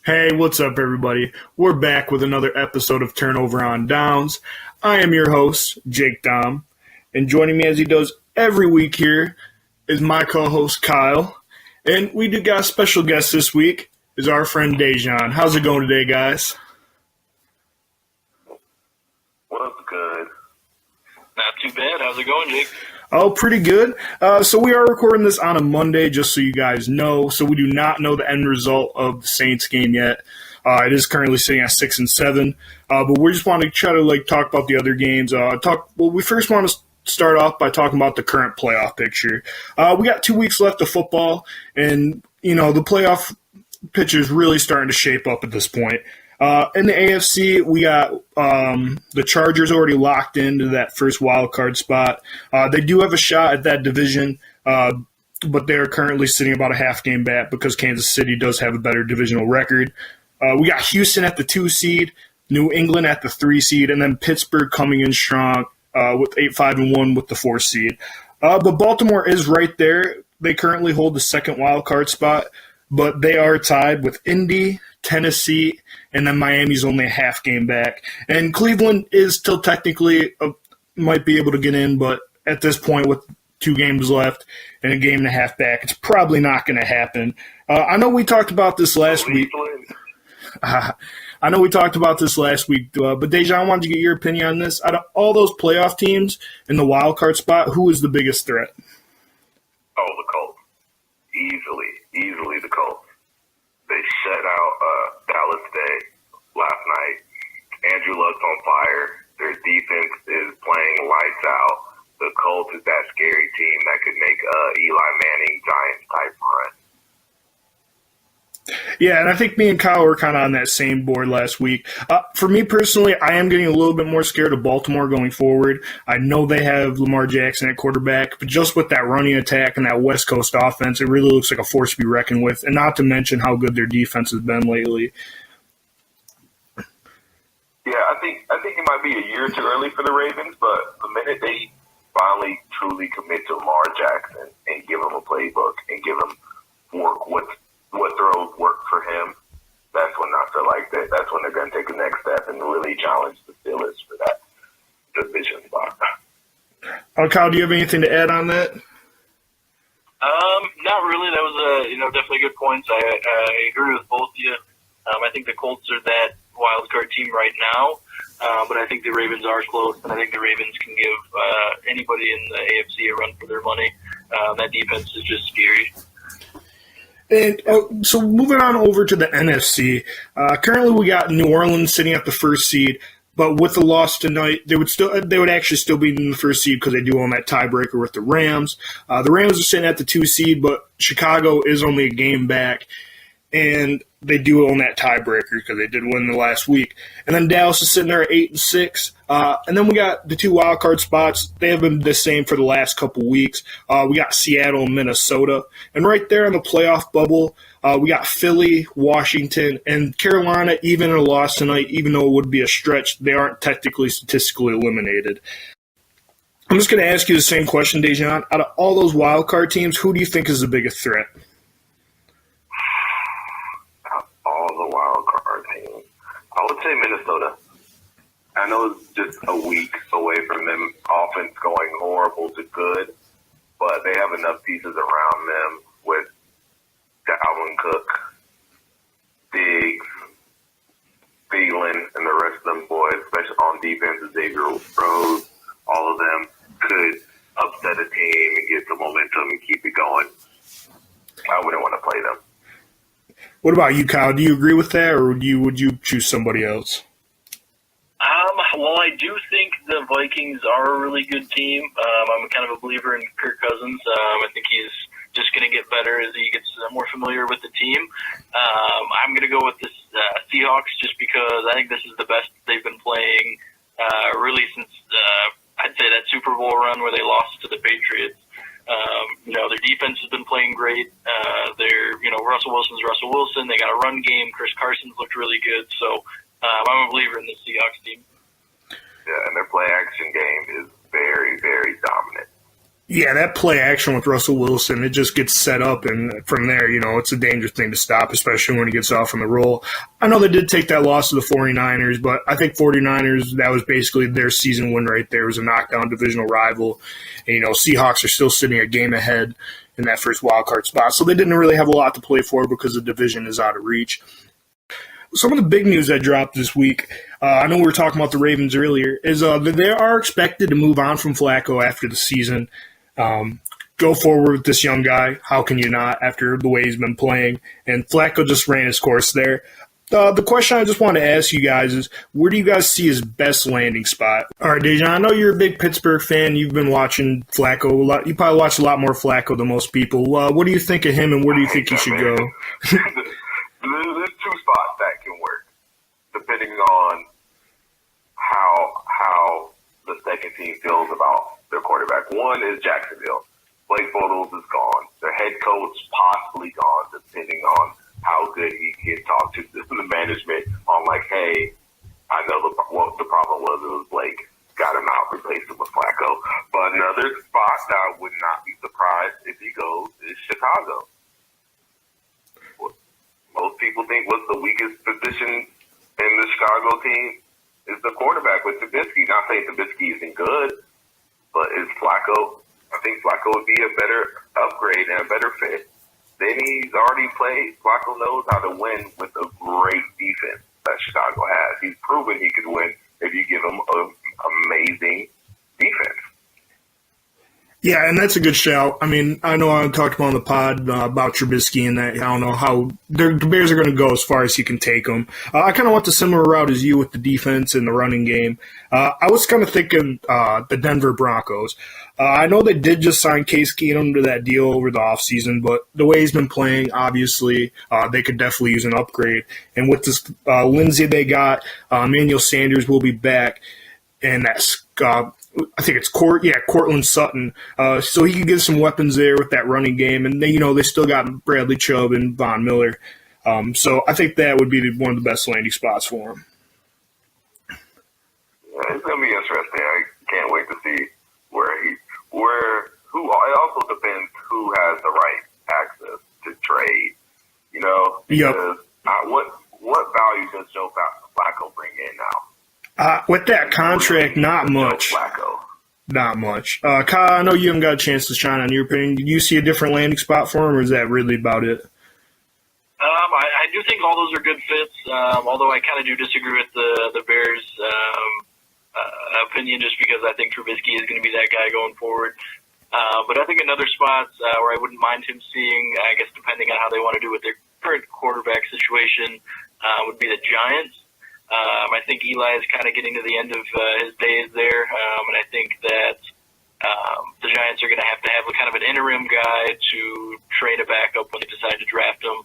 Hey, what's up, everybody? We're back with another episode of Turnover on Downs. I am your host, Jake Dom, and joining me as he does every week here is my co-host, Kyle. And we do got a special guest this week, is our friend Dejan. How's it going today, guys? What's good? Not too bad. How's it going, Jake? Oh, pretty good. So we are recording this on a Monday, just so you guys know. So we do not know the end result of the Saints game yet. It is currently sitting at 6-7, but we just want to try to talk about the other games. We first want to start off by talking about the current playoff picture. We got 2 weeks left of football, and the playoff picture is really starting to shape up at this point. In the AFC, we got the Chargers already locked into that first wild card spot. They do have a shot at that division, but they're currently sitting about a half game back because Kansas City does have a better divisional record. We got Houston at the 2 seed, New England at the 3 seed, and then Pittsburgh coming in strong with 8-5-1 with the 4 seed. But Baltimore is right there. They currently hold the second wild card spot, but they are tied with Indy, Tennessee, and then Miami's only a half game back. And Cleveland is still technically might be able to get in, but at this point with 2 games left and a game and a half back, it's probably not going to happen. I know we talked about this last week. But Dejan, I wanted to get your opinion on this. Out of all those playoff teams in the wild card spot, who is the biggest threat? Oh, the Colts. Easily the Colts. They shut out Dallas today, last night. Andrew Luck's on fire. Their defense is playing lights out. The Colts is that scary team that could make Eli Manning Giants type run. Yeah, and I think me and Kyle were kind of on that same board last week. For me personally, I am getting a little bit more scared of Baltimore going forward. I know they have Lamar Jackson at quarterback, but just with that running attack and that West Coast offense, it really looks like a force to be reckoned with, and not to mention how good their defense has been lately. Yeah, I think it might be a year too early for the Ravens, but the minute they finally truly commit to Lamar Jackson and give him a playbook and give him what throws work for him, that's when I feel like that's when they're going to take the next step and really challenge the Steelers for that division spot. Kyle, do you have anything to add on that? Not really. That was definitely good points. I agree with both of you. I think the Colts are that wild card team right now, but I think the Ravens are close, and I think the Ravens can give anybody in the AFC a run for their money. That defense is just scary. And so moving on over to the NFC, currently we got New Orleans sitting at the 1st seed, but with the loss tonight, they would actually still be in the 1st seed because they do own that tiebreaker with the Rams. The Rams are sitting at the 2 seed, but Chicago is only a game back, and they do own that tiebreaker because they did win the last week. And then Dallas is sitting there at 8-6. And then we got the 2 wild card spots. They have been the same for the last couple weeks. We got Seattle and Minnesota. And right there in the playoff bubble, we got Philly, Washington, and Carolina, even in a loss tonight, even though it would be a stretch, they aren't technically statistically eliminated. I'm just going to ask you the same question, Dejan. Out of all those wild card teams, who do you think is the biggest threat? I would say Minnesota. I know it's just a week away from them offense going horrible to good, but they have enough pieces around them with Dalvin Cook, Diggs, Thielen, and the rest of them boys, especially on defense, Xavier Rhodes, all of them could upset a team and get some momentum and keep it going. I wouldn't want to play them. What about you, Kyle? Do you agree with that, or would you choose somebody else? Well, I do think the Vikings are a really good team. I'm kind of a believer in Kirk Cousins. I think he's just going to get better as he gets more familiar with the team. I'm going to go with this Seahawks just because I think this is the best they've been playing really since I'd say that Super Bowl run where they lost to the Patriots. Their defense has been playing great. Russell Wilson's Russell Wilson. They got a run game. Chris Carson's looked really good. So I'm a believer in the Seahawks team. Yeah, and their play-action game is very, very dominant. Yeah, that play action with Russell Wilson, it just gets set up, and from there, it's a dangerous thing to stop, especially when he gets off on the roll. I know they did take that loss to the 49ers, but I think 49ers, that was basically their season win right there. It was a knockdown divisional rival. And, Seahawks are still sitting a game ahead in that first wild card spot, so they didn't really have a lot to play for because the division is out of reach. Some of the big news that dropped this week, I know we were talking about the Ravens earlier, is that they are expected to move on from Flacco after the season. Go forward with this young guy. How can you not after the way he's been playing? And Flacco just ran his course there. The question I just want to ask you guys is, where do you guys see his best landing spot? All right, Dejan, I know you're a big Pittsburgh fan. You've been watching Flacco a lot. You probably watch a lot more Flacco than most people. What do you think of him, and where do you think he should go? There's two spots that can work, depending on how the second team feels about their quarterback. One is Jacksonville. Blake Bortles is gone. Their head coach possibly gone, depending on how good he can talk to the management on, like, hey, I know what the problem was. It was Blake. Got him out, replaced him with Flacco. But another spot that I would not be surprised if he goes is Chicago. Most people think what's the weakest position in the Chicago team is the quarterback with Trubisky. Not saying Trubisky isn't good, but is Flacco? I think Flacco would be a better upgrade and a better fit. Then he's already played. Flacco knows how to win with a great defense that Chicago has. He's proven he could win if you give him an amazing defense. Yeah, and that's a good shout. I mean, I know I talked about on the pod about Trubisky and that. I don't know how the Bears are going to go as far as he can take them. I kind of went the similar route as you with the defense and the running game. I was kind of thinking the Denver Broncos. I know they did just sign Case Keenum to that deal over the offseason, but the way he's been playing, obviously, they could definitely use an upgrade. And with this Lindsey they got, Emmanuel Sanders will be back, and that's I think it's Cortland Sutton. So he can get some weapons there with that running game, and they still got Bradley Chubb and Von Miller. So I think that would be one of the best landing spots for him. It's gonna be interesting. I can't wait to see who. It also depends who has the right access to trade. Yep. Because what value does Joe Flacco bring in now? With that contract, not much. Not much. Kyle, I know you haven't got a chance to shine on your opinion. Did you see a different landing spot for him, or is that really about it? I do think all those are good fits, although I kind of do disagree with the Bears' opinion just because I think Trubisky is going to be that guy going forward. But I think another spot where I wouldn't mind him seeing, I guess depending on how they want to do with their current quarterback situation, would be the Giants. I think Eli is kind of getting to the end of his days there, and I think that the Giants are going to have a kind of an interim guy to trade a backup when they decide to draft him,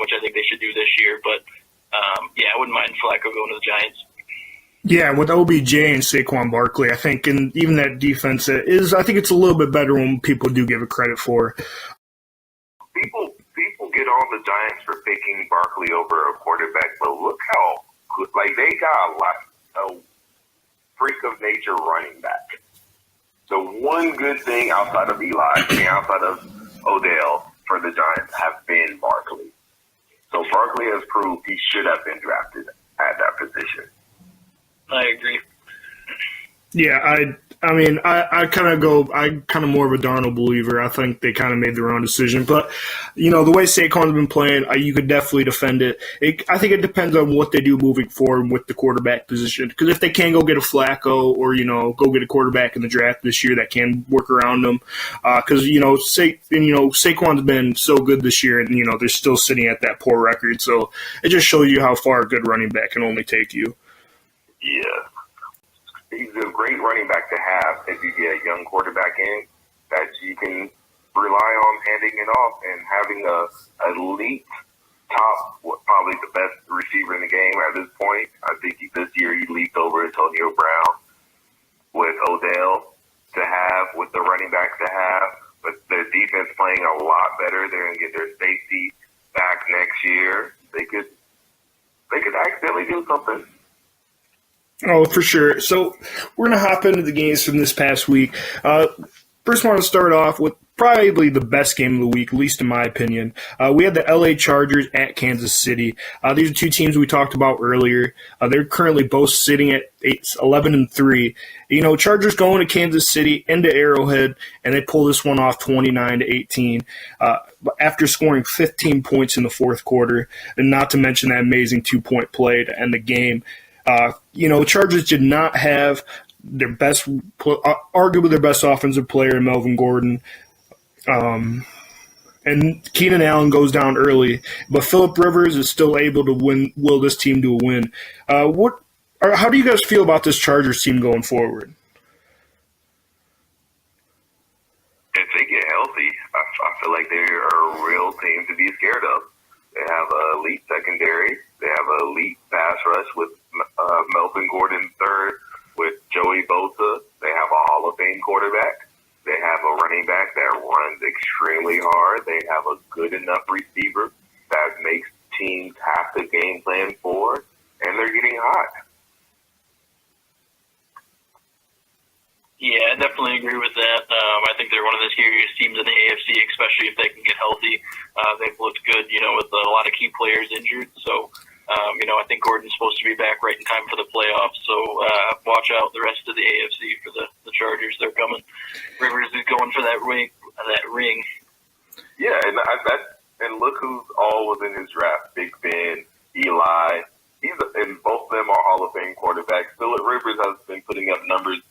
which I think they should do this year. But, I wouldn't mind Flacco going to the Giants. Yeah, with OBJ and Saquon Barkley, I think, and even that defense I think it's a little bit better when people do give it credit for. People get on the Giants for picking Barkley over a quarterback, but look how good, they got a freak of nature running back. The one good thing outside of Eli and outside of Odell for the Giants have been Barkley. So Barkley has proved he should have been drafted at that position. I agree. Yeah, I kind of more of a Darnold believer. I think they kind of made their own decision. But, the way Saquon's been playing, you could definitely defend it. I think it depends on what they do moving forward with the quarterback position. Because if they can go get a Flacco or, go get a quarterback in the draft this year that can work around them. Because, Saquon's been so good this year and, they're still sitting at that poor record. So it just shows you how far a good running back can only take you. Yeah. He's a great running back to have if you get a young quarterback in that you can rely on handing it off and having a elite top, probably the best receiver in the game at this point. I think this year he leaped over Antonio Brown with Odell to have, with the running backs to have, but their defense playing a lot better. They're going to get their safety back next year. They could accidentally do something. Oh, for sure. So we're going to hop into the games from this past week. first want to start off with probably the best game of the week, at least in my opinion. We had the LA Chargers at Kansas City. These are two teams we talked about earlier. They're currently both sitting at 11-3. Chargers going to Kansas City into Arrowhead, and they pull this one off 29-18 after scoring 15 points in the fourth quarter, and not to mention that amazing 2-point play to end the game. Chargers did not have their best, arguably their best offensive player, Melvin Gordon. And Keenan Allen goes down early, but Phillip Rivers is still able to will this team to a win. How do you guys feel about this Chargers team going forward? If they get healthy, I feel like they are a real team to be scared of. They have an elite secondary. They have an elite pass rush with Melvin Gordon third, with Joey Bosa. They have a Hall of Fame quarterback. They have a running back that runs extremely hard. They have a good enough receiver that makes teams have to game plan for, and they're getting hot. Yeah, I definitely agree with that. I think they're one of the scariest teams in the AFC, especially if they can get healthy. They've looked good, with a lot of key players injured. So, I think Gordon's supposed to be back right in time for the playoffs. So watch out the rest of the AFC for the Chargers. They're coming. Rivers is going for that ring. Yeah, and look who's all within his draft: Big Ben, Eli. And both of them are Hall of Fame quarterbacks. Phillip Rivers has been putting up numbers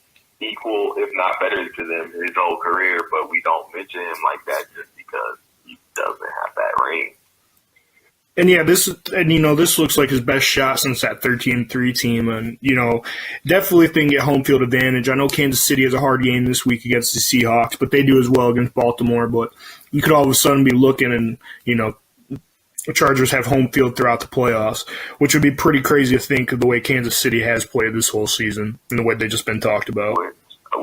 equal, if not better, to them his whole career, but we don't mention him like that just because he doesn't have that ring. And yeah, this looks like his best shot since that 13-3 team, and definitely if they can get home field advantage. I know Kansas City has a hard game this week against the Seahawks, but they do as well against Baltimore. But you could all of a sudden be looking, and the Chargers have home field throughout the playoffs, which would be pretty crazy to think of the way Kansas City has played this whole season and the way they've just been talked about. Which I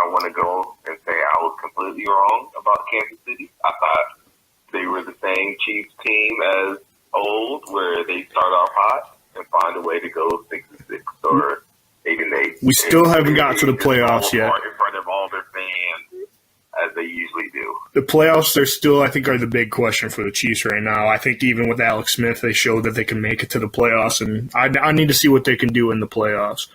want to go and say I was completely wrong about Kansas City. I thought they were the same Chiefs team as old, where they start off hot and find a way to go 6-6 or 8-8. We still haven't got to the playoffs yet. In front of all their fans, as they usually do. The playoffs, they're still, I think, are the big question for the Chiefs right now. I think even with Alex Smith, they showed that they can make it to the playoffs, and I need to see what they can do in the playoffs.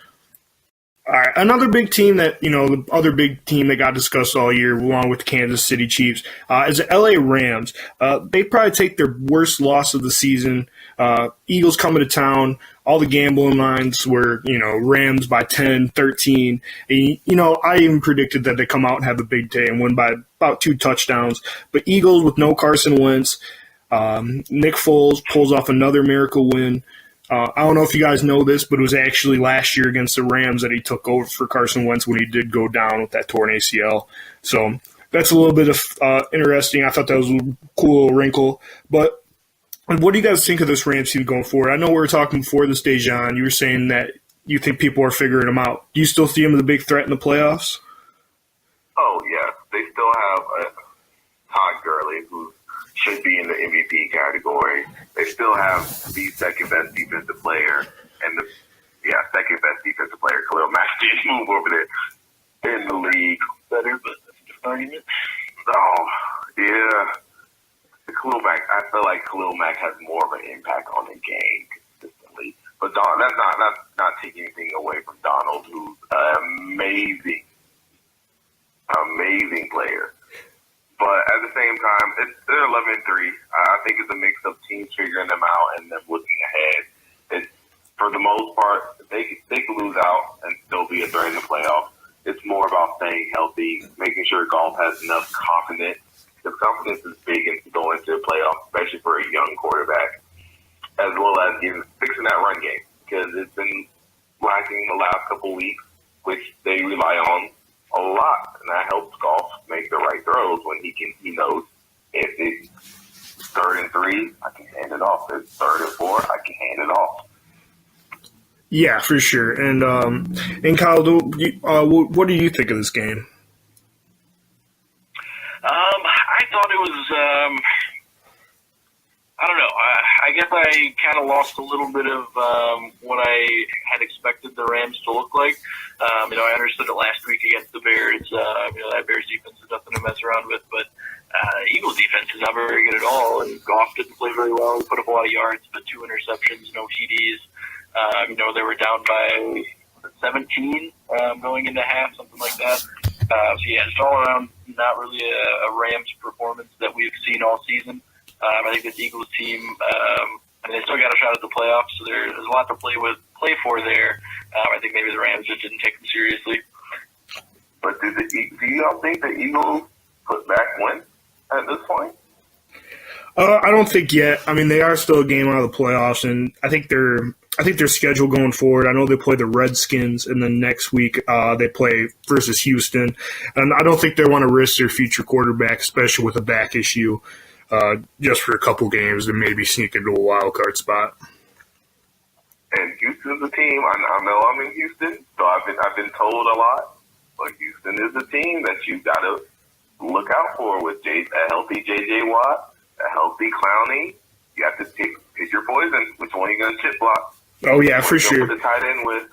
All right, another big team that, the other big team that got discussed all year, along with the Kansas City Chiefs, is the LA Rams. They probably take their worst loss of the season. Eagles coming to town. All the gambling lines were, Rams by 10, 13. And, I even predicted that they come out and have a big day and win by about 2 touchdowns. But Eagles with no Carson Wentz. Nick Foles pulls off another miracle win. I don't know if you guys know this, but it was actually last year against the Rams that he took over for Carson Wentz when he did go down with that torn ACL. So that's a little bit of interesting. I thought that was a cool little wrinkle. But what do you guys think of this Rams team going forward? I know we were talking before this, Dejan. You were saying that you think people are figuring them out. Do you still see them as a big threat in the playoffs? Oh, yeah. They still have Todd Gurley, who should be in the MVP category. They still have the second-best defensive player, and second-best defensive player, Khalil Mack, did move over there in the league. Better, but that's a different argument. Oh, yeah. Khalil Mack, I feel like Khalil Mack has more of an impact on the game consistently. But that's not taking anything away from Donald, who's an amazing player. But at the same time, they're 11-3. I think it's a mix of teams figuring them out and them looking ahead. For the most part, they can lose out and still be a threat in the playoffs. It's more about staying healthy, making sure Golf has enough confidence. Because confidence is big in going into the playoffs, especially for a young quarterback, as well as fixing that run game. Because it's been lacking the last couple weeks, which they rely on a lot, and that helps Golf make the right throws when he knows if it's 3rd and 3, I can hand it off. If it's 3rd and 4, I can hand it off. Yeah, for sure. And Kyle, what do you think of this game? I thought it was, I don't know. I guess I kind of lost a little bit of what I had expected the Rams to look like. I understood it last week against the Bears. That Bears defense is not very good at all. And Goff didn't play very well. He put up a lot of yards, but 2 interceptions, no TDs. They were down by 17 going into half, something like that. Just all around, not really a Rams performance that we've seen all season. I think this Eagles team, they still got a shot at the playoffs, so there's a lot to play for there. I think maybe the Rams just didn't take them seriously. But do y'all think the Eagles put back win at this point? I don't think yet. I mean, they are still a game out of the playoffs, and I think their schedule going forward, I know they play the Redskins, and then next week they play versus Houston. And I don't think they want to risk their future quarterback, especially with a back issue, just for a couple games and maybe sneak into a wild card spot. And Houston's a team. I know I'm in Houston, so I've been told a lot. But Houston is a team that you got to look out for with a healthy J.J. Watt, a healthy Clowney. You have to pick your poison. Which one are you going to chip block? Oh yeah, for sure. The tight end with.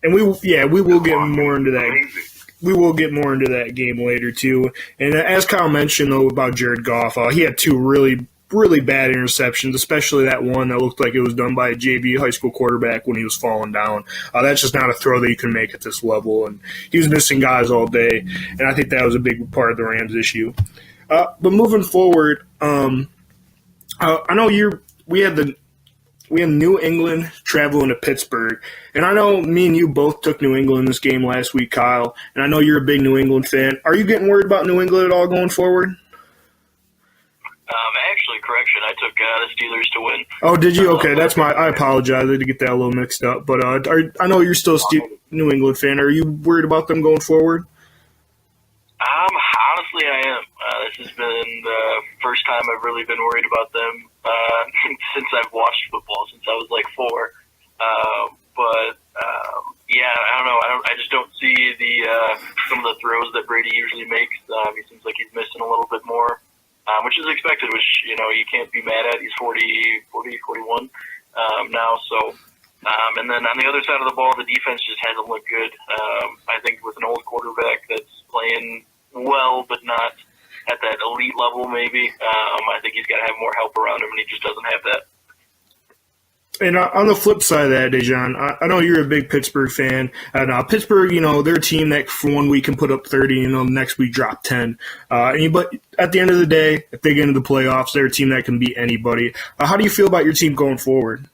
And we will get more into that. Amazing. We will get more into that game later too. And as Kyle mentioned though about Jared Goff, he had 2 really, really bad interceptions, especially that one that looked like it was done by a JV high school quarterback when he was falling down. That's just not a throw that you can make at this level. And he was missing guys all day, and I think that was a big part of the Rams' issue. But moving forward, I know we had New England traveling to Pittsburgh, and I know me and you both took New England in this game last week, Kyle, and I know you're a big New England fan. Are you getting worried about New England at all going forward? Actually, correction, I took the Steelers to win. Oh, did you? Okay, I apologize. I had to get that a little mixed up. But I know you're still a New England fan. Are you worried about them going forward? Honestly, I am. This has been the first time I've really been worried about them since I've watched football, since I was like 4. I don't know. I just don't see some of the throws that Brady usually makes. He seems like he's missing a little bit more, which is expected, which, you can't be mad at. He's 41 now. So, and then on the other side of the ball, the defense just hasn't looked good. I think with an old quarterback that's playing well, but not at that elite level, maybe. I think he's got to have more help around him, and he just doesn't have that. And on the flip side of that, Dejan, I know you're a big Pittsburgh fan. And Pittsburgh, they're a team that for 1 week can put up 30, the next week drop 10. But at the end of the day, if they get into the playoffs, they're a team that can beat anybody. How do you feel about your team going forward?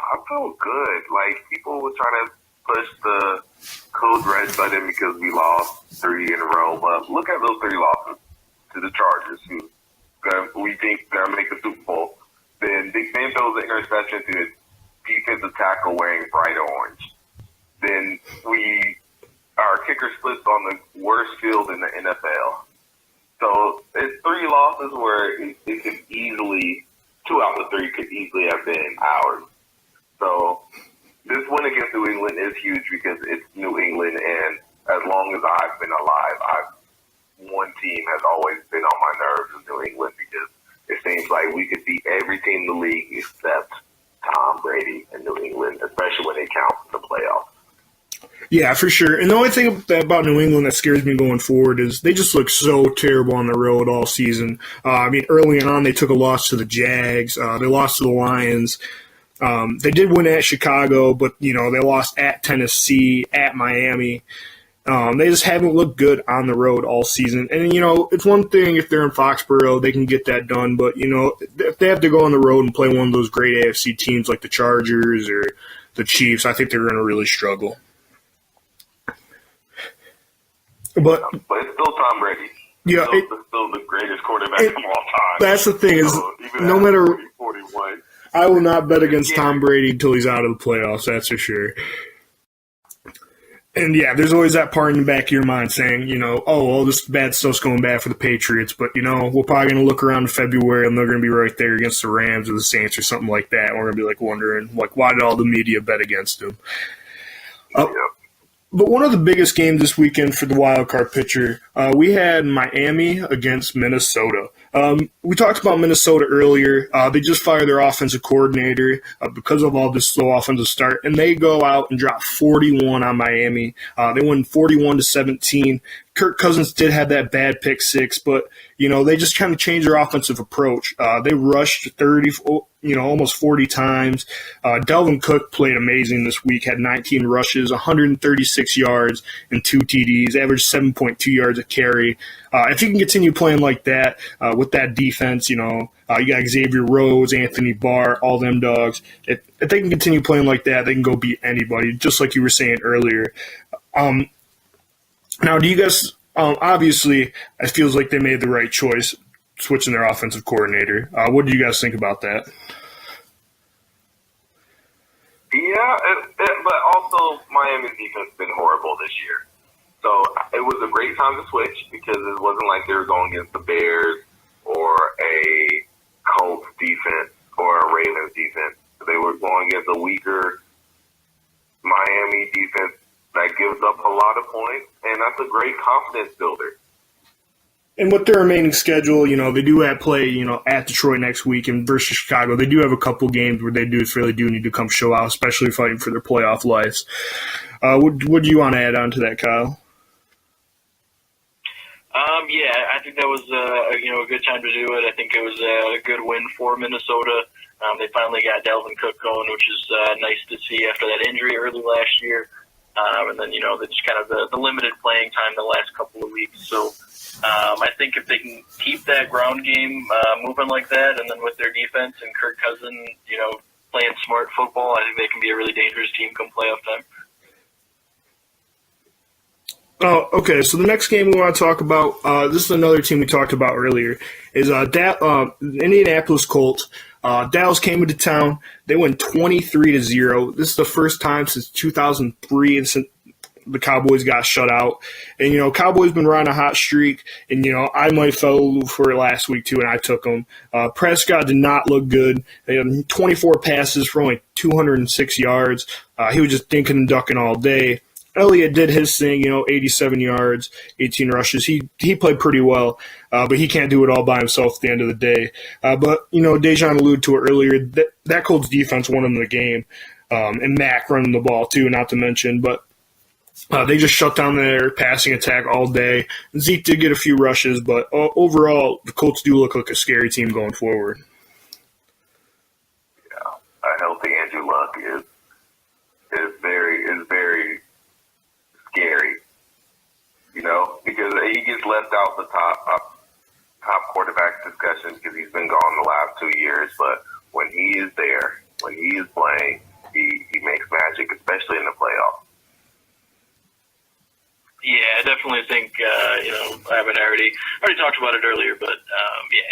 I feel good. Like, people were trying to push the code red button because we lost 3 in a row. But look at those 3 losses to the Chargers, who we think they're going to make the Super Bowl. Then Big Ben throws an interception to his defensive tackle wearing bright orange. Then our kicker splits on the worst field in the NFL. So it's 3 losses where it could easily, 2 out of the 3 could easily have been ours. So this win against New England is huge because it's New England, and as long as I've been alive, one team has always been on my nerves is New England, because it seems like we could beat every team in the league except Tom Brady and New England, especially when they count in the playoffs. Yeah, for sure. And the only thing about New England that scares me going forward is they just look so terrible on the road all season. Early on they took a loss to the Jags. They lost to the Lions. They did win at Chicago, but, they lost at Tennessee, at Miami. They just haven't looked good on the road all season. And, it's one thing if they're in Foxborough, they can get that done. But, if they have to go on the road and play one of those great AFC teams like the Chargers or the Chiefs, I think they're going to really struggle. But it's still Tom Brady. Yeah, it's still the greatest quarterback of all time. That's the thing is, no matter – 41. I will not bet against Tom Brady until he's out of the playoffs, that's for sure. And, there's always that part in the back of your mind saying, this bad stuff's going bad for the Patriots. But, we're probably going to look around in February and they're going to be right there against the Rams or the Saints or something like that. And we're going to be, wondering, why did all the media bet against them? But one of the biggest games this weekend for the wild card picture, we had Miami against Minnesota. We talked about Minnesota earlier. They just fired their offensive coordinator because of all this slow offensive start, and they go out and drop 41 on Miami. They win 41-17. Kirk Cousins did have that bad pick six, but, they just kind of changed their offensive approach. They rushed 30, almost 40 times. Dalvin Cook played amazing this week, had 19 rushes, 136 yards, and 2 TDs, averaged 7.2 yards a carry. If he can continue playing like that with that defense, you got Xavier Rhodes, Anthony Barr, all them dogs. If they can continue playing like that, they can go beat anybody, just like you were saying earlier. Now, do you guys obviously, it feels like they made the right choice switching their offensive coordinator. What do you guys think about that? Yeah, but also Miami's defense has been horrible this year. So it was a great time to switch because it wasn't like they were going against the Bears or a Colts defense or a Ravens defense. They were going against a weaker Miami defense that gives up a lot of points, and that's a great confidence builder. And with their remaining schedule, they do have play, at Detroit next week and versus Chicago. They do have a couple games where they really do need to come show out, especially fighting for their playoff lives. What do you want to add on to that, Kyle? Yeah, I think that was a good time to do it. I think it was a good win for Minnesota. They finally got Dalvin Cook going, which is nice to see after that injury early last year. And then, just kind of the limited playing time the last couple of weeks. So I think if they can keep that ground game moving like that, and then with their defense and Kirk Cousins, playing smart football, I think they can be a really dangerous team come playoff time. Oh, okay. So the next game we want to talk about, this is another team we talked about earlier, is Indianapolis Colts. Dallas came into town. They went 23-0. This is the first time since 2003 since the Cowboys got shut out. And, Cowboys been riding a hot streak. And, I might fell for it last week, too, and I took them. Prescott did not look good. They had 24 passes for only 206 yards. He was just dinking and ducking all day. Elliott did his thing, 87 yards, 18 rushes. He played pretty well, but he can't do it all by himself at the end of the day. But, Dejan alluded to it earlier, that Colts defense won him the game, and Mack running the ball too, not to mention. But they just shut down their passing attack all day. Zeke did get a few rushes, but overall, the Colts do look like a scary team going forward. Yeah, a healthy Andrew Luck is very scary, because he gets left out the top quarterback discussion because he's been gone the last 2 years. But when he is there, when he is playing, he makes magic, especially in the playoffs. Yeah, I definitely think, I haven't already talked about it earlier, but,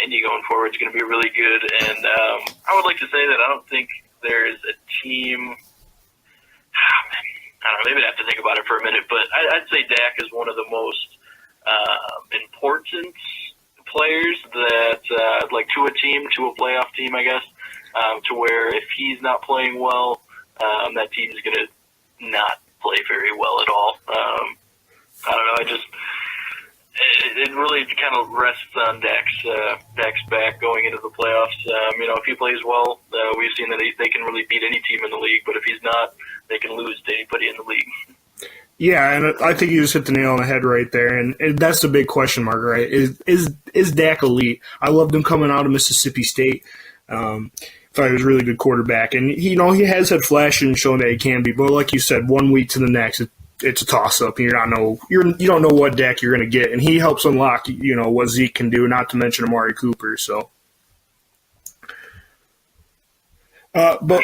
Indy going forward is going to be really good. And I would like to say that I don't think there's a team – I don't know, maybe I'd have to think about it for a minute, but I'd say Dak is one of the most important players that, to a team, to a playoff team, I guess, to where if he's not playing well, that team is going to not play very well at all. I don't know, it really kind of rests on Dak's back going into the playoffs. If he plays well, we've seen that they can really beat any team in the league, but if he's not, they can lose to anybody in the league. Yeah, and I think you just hit the nail on the head right there, and that's the big question mark, right? Is Dak elite? I loved him coming out of Mississippi State. Thought he was a really good quarterback, and he has had flashes and shown that he can be. But like you said, 1 week to the next, it's a toss up, and you don't know what Dak you're going to get, and he helps unlock what Zeke can do. Not to mention Amari Cooper. So, but.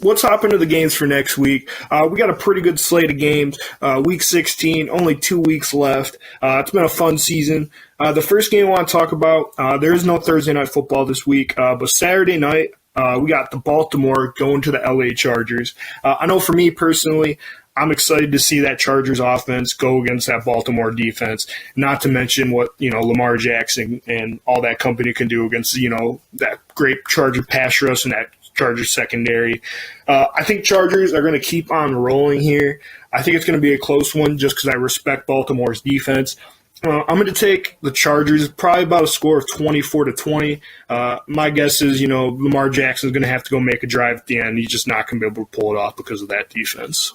Let's hop into the games for next week. We got a pretty good slate of games. Week 16, only 2 weeks left. It's been a fun season. The first game I want to talk about, there is no Thursday night football this week, but Saturday night, we got the Baltimore going to the LA Chargers. I know for me personally, I'm excited to see that Chargers offense go against that Baltimore defense, not to mention what, Lamar Jackson and all that company can do against, that great Charger pass rush and that Chargers secondary. I think Chargers are going to keep on rolling here. I think it's going to be a close one just because I respect Baltimore's defense. I'm going to take the Chargers, probably about a score of 24-20. My guess is, Lamar Jackson's going to have to go make a drive at the end. He's just not going to be able to pull it off because of that defense.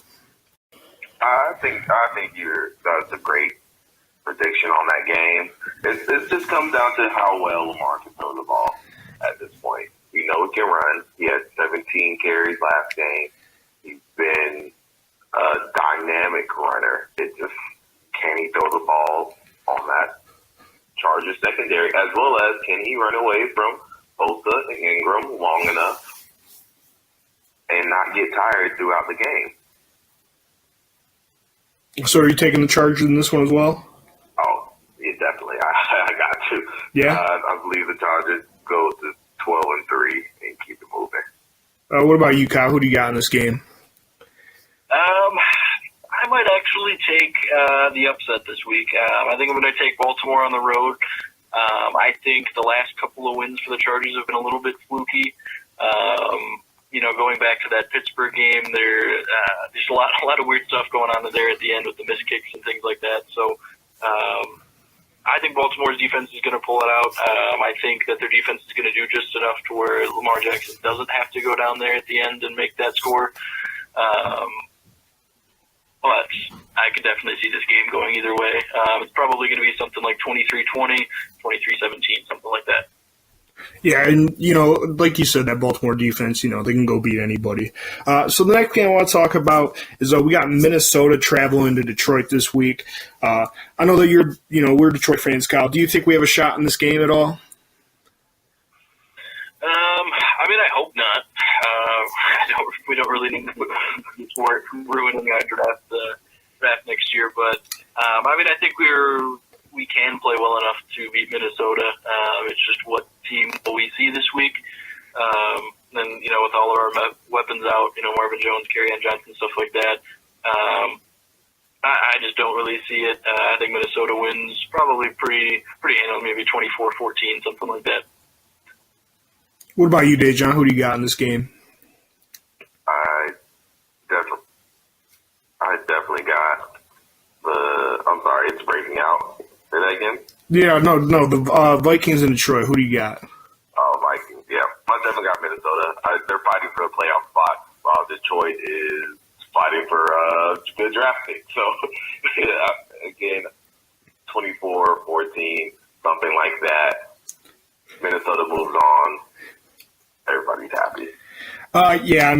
I think that's a great prediction on that game. It just comes down to how well Lamar can throw the ball at this point. We know he can run. He had 17 carries last game. He's been a dynamic runner. It just, can he throw the ball on that Chargers secondary, as well as can he run away from Bosa and Ingram long enough and not get tired throughout the game? So are you taking the Chargers in this one as well? Oh, yeah, definitely. I got to. Yeah? I believe the Chargers go to 12-3 and keep it moving. What about you, Kyle? Who do you got in this game? I might actually take the upset this week. I think I'm going to take Baltimore on the road. I think the last couple of wins for the Chargers have been a little bit fluky. Going back to that Pittsburgh game, there's a lot of weird stuff going on there at the end with the missed kicks and things like that. So I think Baltimore's defense is going to pull it out. I think that their defense is going to do just enough to where Lamar Jackson doesn't have to go down there at the end and make that score. But I could definitely see this game going either way. It's probably going to be something like 23-20, 23-17, something like that. Yeah, and, like you said, that Baltimore defense, they can go beat anybody. So the next game I want to talk about is we got Minnesota traveling to Detroit this week. I know that we're Detroit fans, Kyle. Do you think we have a shot in this game at all? I hope not. We don't really need to support ruining our draft next year, but I think we can play well enough to beat Minnesota. It's just what team will we see this week? And with all of our weapons out, Marvin Jones, Kerryon Johnson, stuff like that. I just don't really see it. I think Minnesota wins probably pretty handily, maybe 24-14, something like that. What about you, Dejan? Who do you got in this game? I definitely got I'm sorry, it's breaking out. Say that again? Yeah, no, the Vikings in Detroit. Who do you got? Oh, Vikings, yeah. I definitely got Minnesota. They're fighting for a playoff spot, while Detroit is fighting for a good draft pick. So, again, 24-14, something like that. Minnesota moves on. Everybody's happy. Yeah, I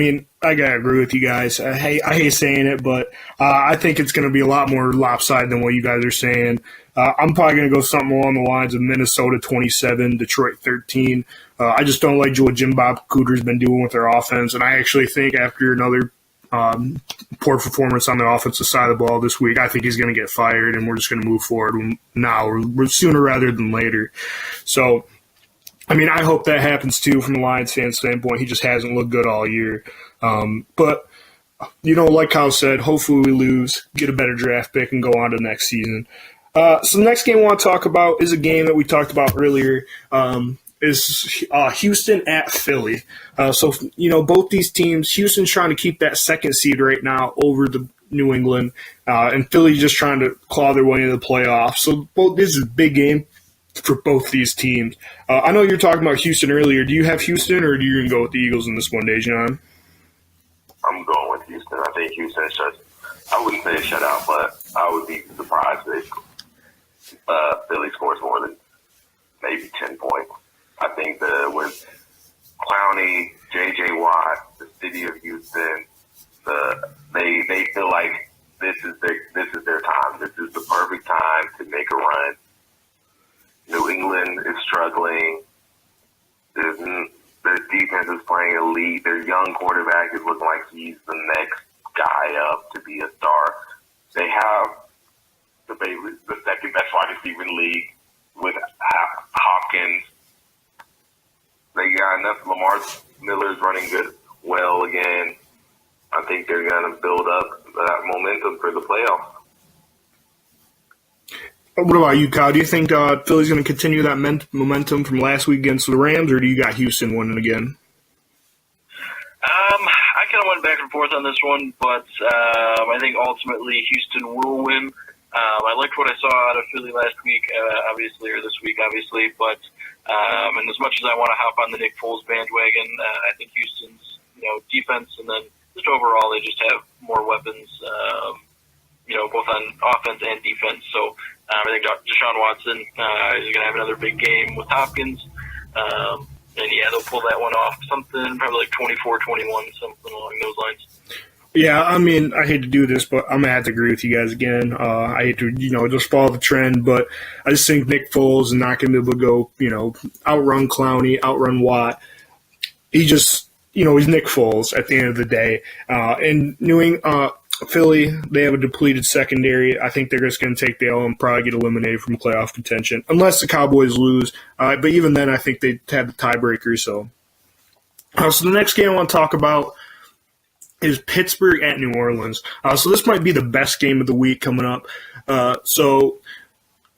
gotta agree with you guys. I hate saying it, but I think it's going to be a lot more lopsided than what you guys are saying. I'm probably going to go something along the lines of Minnesota 27, Detroit 13. I just don't like what Jim Bob Cooter's been doing with their offense, and I actually think after another poor performance on the offensive side of the ball this week, I think he's going to get fired, and we're just going to move forward now, or sooner rather than later. So, I hope that happens too from the Lions fan standpoint. He just hasn't looked good all year. But, like Kyle said, hopefully we lose, get a better draft pick, and go on to next season. So the next game I want to talk about is a game that we talked about earlier, is Houston at Philly. So, both these teams, Houston's trying to keep that second seed right now over the New England, and Philly just trying to claw their way into the playoffs. So this is a big game for both these teams. I know you were talking about Houston earlier. Do you have Houston, or are you going to go with the Eagles in this one, Dejan? I'm going with Houston. I think Houston I wouldn't say a shutout, but I would be surprised if Philly scores more than maybe 10 points. I think that with Clowney, J.J. Watt, the city of Houston, they feel like this is their time. This is the perfect time to make a run. New England is struggling. Their defense is playing elite. Their young quarterback is looking like he's the next guy up to be a star. They have the second best wide receiver in the league with Hopkins. They got enough. Lamar Miller's running well again. I think they're going to build up that momentum for the playoffs. What about you, Kyle? Do you think Philly's going to continue that momentum from last week against the Rams, or do you got Houston winning again? I kind of went back and forth on this one, but I think ultimately Houston will win. I liked what I saw out of Philly last week, or this week, but and as much as I want to hop on the Nick Foles bandwagon, I think Houston's defense and then just overall they just have more weapons, both on offense and defense. So I think Deshaun Watson is going to have another big game with Hopkins. And, yeah, they'll pull that one off. Something probably like 24-21, something along those lines. Yeah, I mean, I hate to do this, but I'm going to have to agree with you guys again. I hate to, just follow the trend, but I just think Nick Foles is not going to be able to go, outrun Clowney, outrun Watt. He just, he's Nick Foles at the end of the day. And Philly, they have a depleted secondary. I think they're just going to take the L and probably get eliminated from playoff contention, unless the Cowboys lose. But even then, I think they have the tiebreaker. So the next game I want to talk about is Pittsburgh at New Orleans. So this might be the best game of the week coming up. So,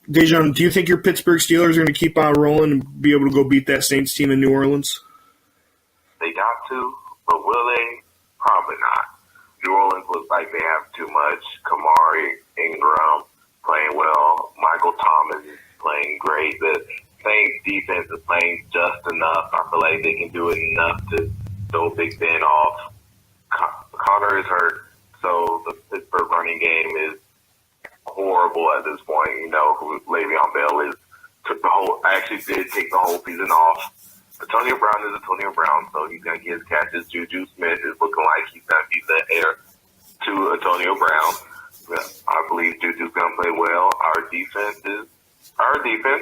Dejan, do you think your Pittsburgh Steelers are going to keep on rolling and be able to go beat that Saints team in New Orleans? They got to, but will they? Probably not. New Orleans looks like they have too much. Kamari, Ingram playing well. Michael Thomas is playing great. The Saints defense is playing just enough. I feel like they can do it enough to throw Big Ben off. Connor is hurt, so the Pittsburgh running game is horrible at this point. Le'Veon Bell actually did take the whole season off. Antonio Brown is Antonio Brown, so he's going to get his catches. Juju Smith is looking like he's going to be the heir to Antonio Brown. I believe Juju's going to play well. Our defense,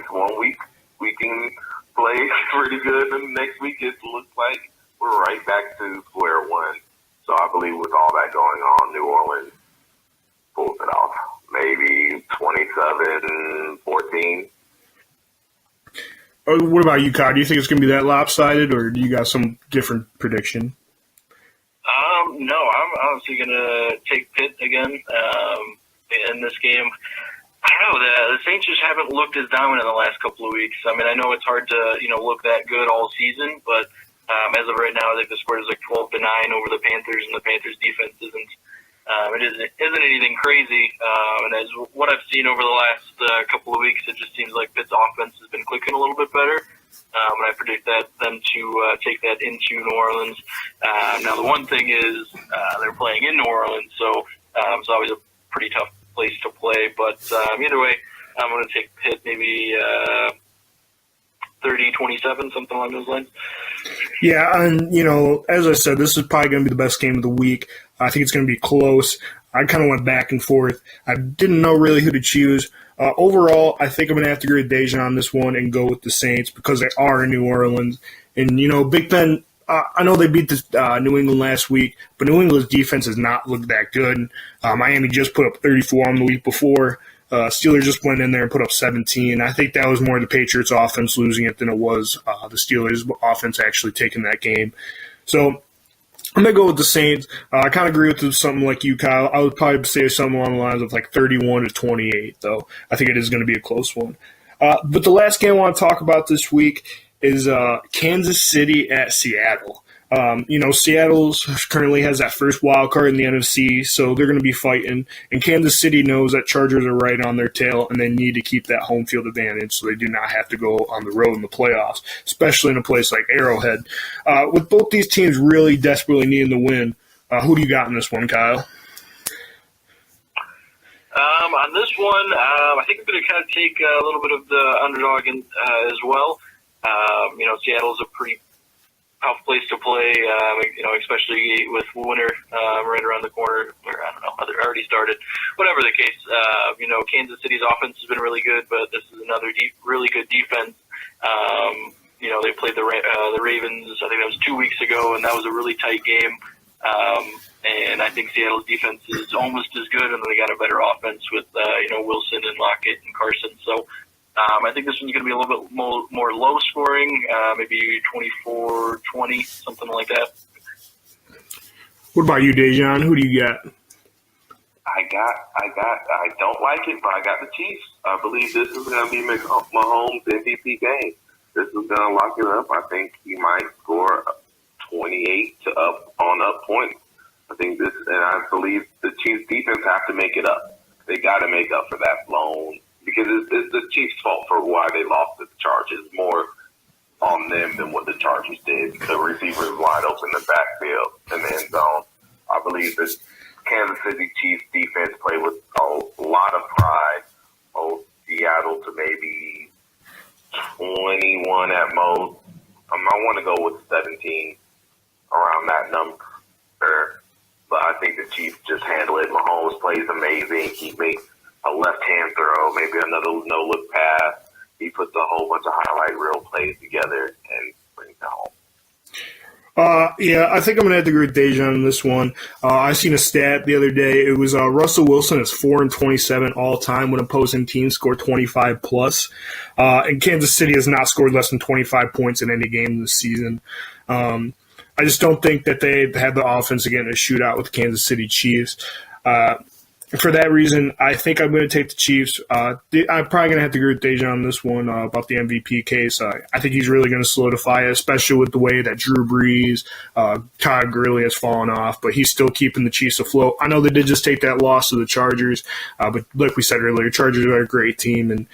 1 week, we can play pretty good, and next week it looks like we're right back to square one. So I believe with all that going on, New Orleans pulls it off. Maybe 27-14. What about you, Kyle? Do you think it's going to be that lopsided, or do you got some different prediction? No, I'm honestly going to take Pitt again in this game. I don't know. The Saints just haven't looked as dominant in the last couple of weeks. I mean, I know it's hard to look that good all season, but as of right now, I think the score is like 12-9 over the Panthers, and the Panthers' defense isn't anything crazy. And as what I've seen over the last couple of weeks, it just seems like Pitt's offense has been clicking a little bit better. And I predict them to take that into New Orleans. Now, the one thing is they're playing in New Orleans, so it's always a pretty tough place to play. But either way, I'm going to take Pitt maybe 30-27, something along those lines. Yeah, and, as I said, this is probably going to be the best game of the week. I think it's going to be close. I kind of went back and forth. I didn't know really who to choose. Overall, I think I'm going to have to agree with Dejan on this one and go with the Saints because they are in New Orleans. And, Big Ben, I know they beat New England last week, but New England's defense has not looked that good. Miami just put up 34 on the week before. Steelers just went in there and put up 17. I think that was more the Patriots' offense losing it than it was the Steelers' offense actually taking that game. So I'm going to go with the Saints. I kind of agree with something like you, Kyle. I would probably say something along the lines of like 31-28, though. I think it is going to be a close one. But the last game I want to talk about this week is Kansas City at Seattle. Seattle currently has that first wild card in the NFC, so they're going to be fighting. And Kansas City knows that Chargers are right on their tail, and they need to keep that home field advantage so they do not have to go on the road in the playoffs, especially in a place like Arrowhead. With both these teams really desperately needing the win, who do you got in this one, Kyle? On this one, I think I'm going to kind of take a little bit of the underdog as well. Seattle's a pretty tough place to play, especially with winter right around the corner. Or I don't know, they already started. Whatever the case, Kansas City's offense has been really good, but this is another really good defense. They played the Ravens, I think that was 2 weeks ago, and that was a really tight game. And I think Seattle's defense is almost as good, and they got a better offense with Wilson and Lockett and Carson. So I think this one's going to be a little bit more low scoring, maybe 24-20, something like that. What about you, Dejan? Who do you got? I don't like it, but I got the Chiefs. I believe this is going to be Mahomes' MVP game. This is going to lock it up. I think he might score 28 to up points. I think this, and I believe the Chiefs defense have to make it up. They got to make up for that blown, because it's the Chiefs' fault for why they lost to the Chargers. More on them than what the Chargers did. The receivers wide open in the backfield in the end zone. I believe this Kansas City Chiefs defense played with a lot of pride, 21 at most. I want to go with 17, around that number. But I think the Chiefs just handle it. Mahomes plays amazing. He makes a left-hand throw, maybe another no-look pass. He puts a whole bunch of highlight reel plays together and brings it home. Yeah, I think I'm going to have to agree with Dejan on this one. I seen a stat the other day. It was Russell Wilson is 4-27 all time when opposing teams score 25 plus. And Kansas City has not scored less than 25 points in any game this season. I just don't think that they have the offense to get in a shootout with the Kansas City Chiefs. For that reason, I think I'm going to take the Chiefs. I'm probably going to have to agree with Dejan on this one about the MVP case. I think he's really going to solidify it, especially with the way that Drew Brees, Todd Gurley has fallen off, but he's still keeping the Chiefs afloat. I know they did just take that loss to the Chargers, but like we said earlier, Chargers are a great team, and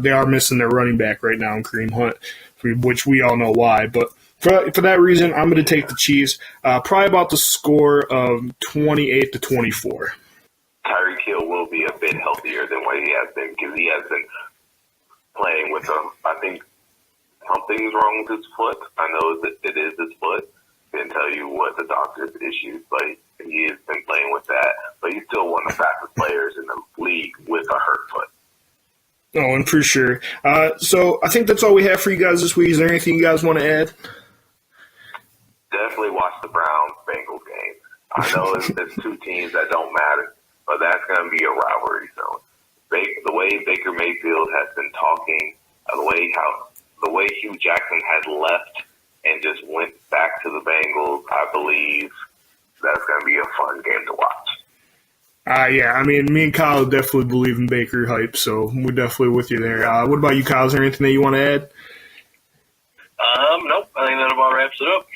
they are missing their running back right now in Kareem Hunt, which we all know why. But for that reason, I'm going to take the Chiefs, probably about the score of 28-24. Tyreek Hill will be a bit healthier than what he has been because he has been playing with him. I think something's wrong with his foot. I know that it is his foot. Didn't tell you what the doctor's issues, but he has been playing with that. But he's still one of the fastest players in the league with a hurt foot. Oh, and for sure. So I think that's all we have for you guys this week. Is there anything you guys want to add? Definitely watch the Browns-Bengals game. I know it's two teams that don't matter, but that's going to be a rivalry zone. The way Baker Mayfield has been talking, the way Hugh Jackson has left and just went back to the Bengals, I believe that's going to be a fun game to watch. Yeah, I mean, me and Kyle definitely believe in Baker hype, so we're definitely with you there. What about you, Kyle? Is there anything that you want to add? Nope. I think that about wraps it up.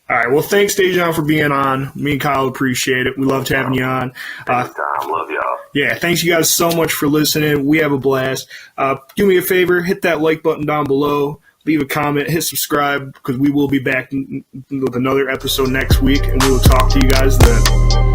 All right. Well, thanks, Dejan, for being on. Me and Kyle appreciate it. We loved having you on. Anytime. Love y'all. Yeah, thanks you guys so much for listening. We have a blast. Do me a favor, hit that like button down below. Leave a comment, hit subscribe, because we will be back with another episode next week, and we will talk to you guys then.